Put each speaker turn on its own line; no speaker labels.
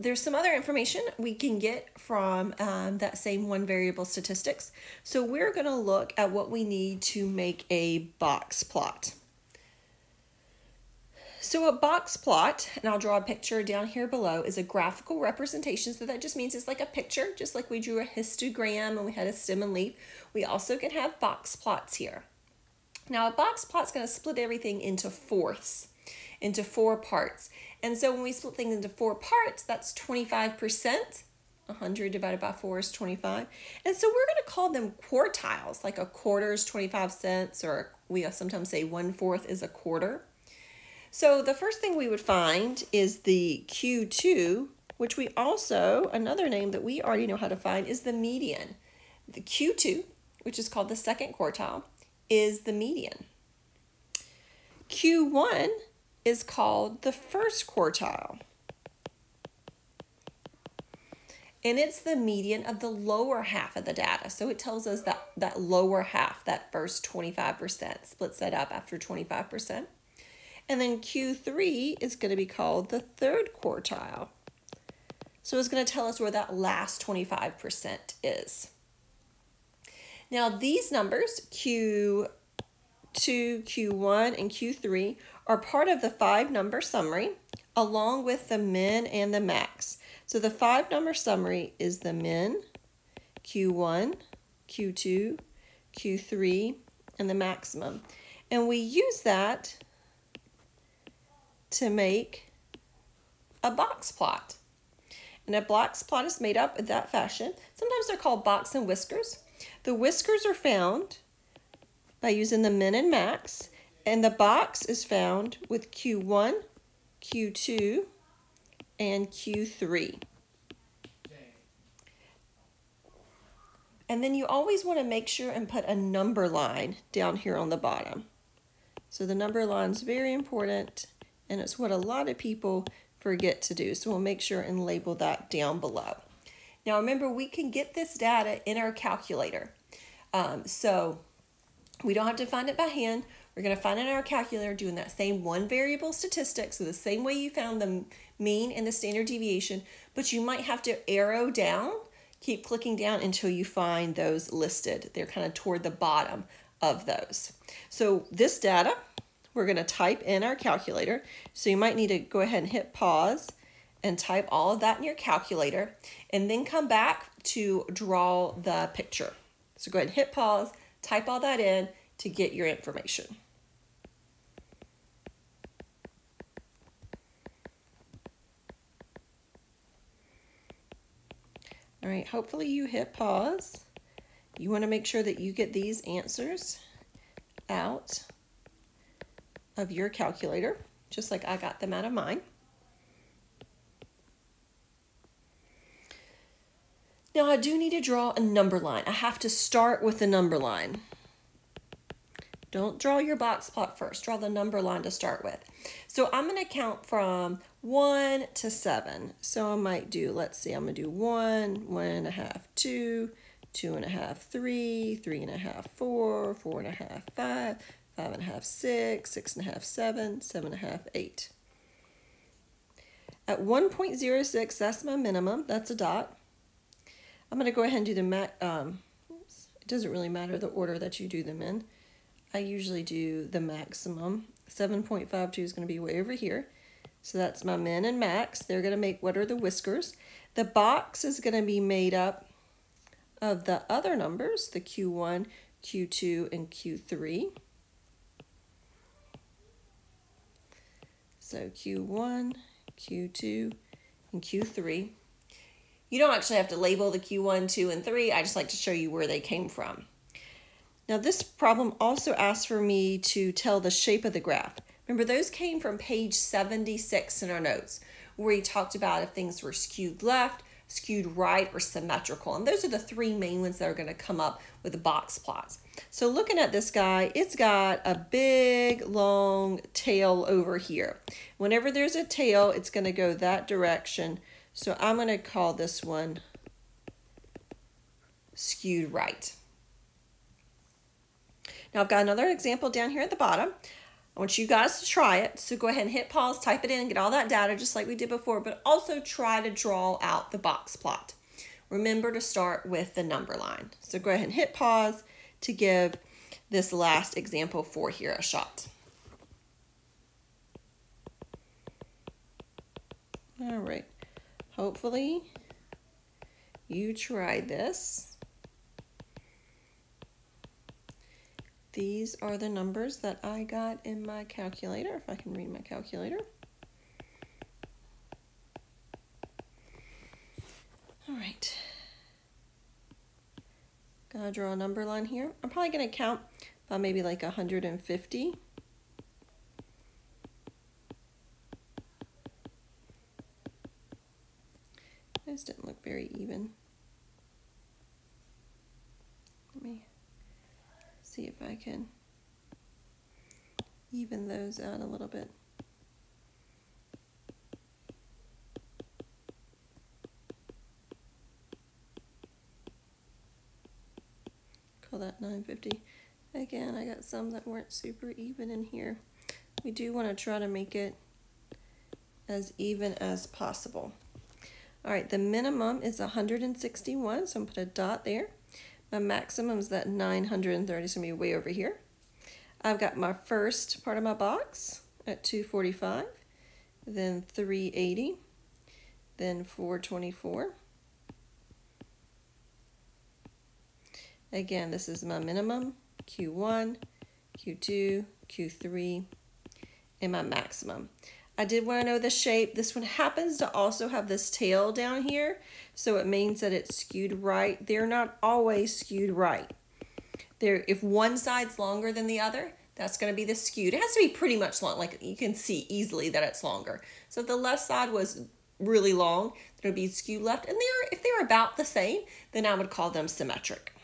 there's some other information we can get from that same one variable statistics. So we're going to look at what we need to make a box plot. So a box plot, and I'll draw a picture down here below, is a graphical representation. So that just means it's like a picture, just like we drew a histogram and we had a stem and leaf. We also can have box plots here. Now a box plot is going to split everything into fourths, into 4 parts. And so when we split things into 4 parts, that's 25%. 100 divided by 4 is 25. And so we're going to call them quartiles, like a quarter is 25 cents, or we sometimes say 1/4 is a quarter. So the first thing we would find is the Q2, which we also, another name that we already know how to find is the median. The Q2, which is called the second quartile, is the median. Q1 is called the first quartile. And it's the median of the lower half of the data. So it tells us that lower half, that first 25%, splits that up after 25%. And then Q3 is going to be called the third quartile. So it's going to tell us where that last 25% is. Now these numbers, Q2, Q1, and Q3, are part of the 5-number summary along with the min and the max. So the 5-number summary is the min, Q1, Q2, Q3, and the maximum. And we use that to make a box plot. And a box plot is made up in that fashion. Sometimes they're called box and whiskers. The whiskers are found by using the min and max, and the box is found with Q1, Q2, and Q3. And then you always want to make sure and put a number line down here on the bottom. So the number line is very important, and it's what a lot of people forget to do. So we'll make sure and label that down below. Now remember, we can get this data in our calculator. So we don't have to find it by hand. We're going to find it in our calculator doing that same one variable statistic. So the same way you found the mean and the standard deviation, but you might have to arrow down, keep clicking down until you find those listed. They're kind of toward the bottom of those. So this data, we're going to type in our calculator. So you might need to go ahead and hit pause and type all of that in your calculator, and then come back to draw the picture. So go ahead and hit pause, type all that in to get your information. All right, hopefully you hit pause. You want to make sure that you get these answers out of your calculator, just like I got them out of mine. Now I do need to draw a number line. I have to start with the number line. Don't draw your box plot first. Draw the number line to start with. So I'm going to count from 1 to 7. So I might do, let's see, I'm going to do 1, 1.5, 2, 2.5, 3, 3.5, 4, 4.5, 5, 5.5, 6, 6.5, 7, 7.5, 8. At 1.06, that's my minimum. That's a dot. I'm going to go ahead and do the max. It doesn't really matter the order that you do them in. I usually do the maximum. 7.52 is going to be way over here. So that's my min and max. They're going to make what are the whiskers. The box is going to be made up of the other numbers, the Q1, Q2, and Q3. So Q1, Q2, and Q3. You don't actually have to label the Q1, 2, and 3. I just like to show you where they came from. Now this problem also asks for me to tell the shape of the graph. Remember, those came from page 76 in our notes, where he talked about if things were skewed left, skewed right, or symmetrical. And those are the 3 main ones that are going to come up with the box plots. So looking at this guy, it's got a big, long tail over here. Whenever there's a tail, it's going to go that direction. So I'm going to call this one skewed right. Now I've got another example down here at the bottom. I want you guys to try it. So go ahead and hit pause, type it in, get all that data just like we did before, but also try to draw out the box plot. Remember to start with the number line. So go ahead and hit pause to give this last example 4 here a shot. All right, hopefully you tried this. These are the numbers that I got in my calculator, if I can read my calculator. All right. Gotta draw a number line here. I'm probably gonna count by maybe like 150. Those didn't look very even. Let me see if I can even those out a little bit. Call that 950. Again, I got some that weren't super even in here. We do want to try to make it as even as possible. All right, the minimum is 161, so I'm gonna put a dot there. My maximum is that 930, so I'm gonna be way over here. I've got my first part of my box at 245, then 380, then 424. Again, this is my minimum, Q1, Q2, Q3, and my maximum. I did want to know the shape. This one happens to also have this tail down here, so it means that it's skewed right. They're not always skewed right. If one side's longer than the other, that's going to be the skewed. It has to be pretty much long, like you can see easily that it's longer. So if the left side was really long, then it would be skewed left. And if they're about the same, then I would call them symmetric.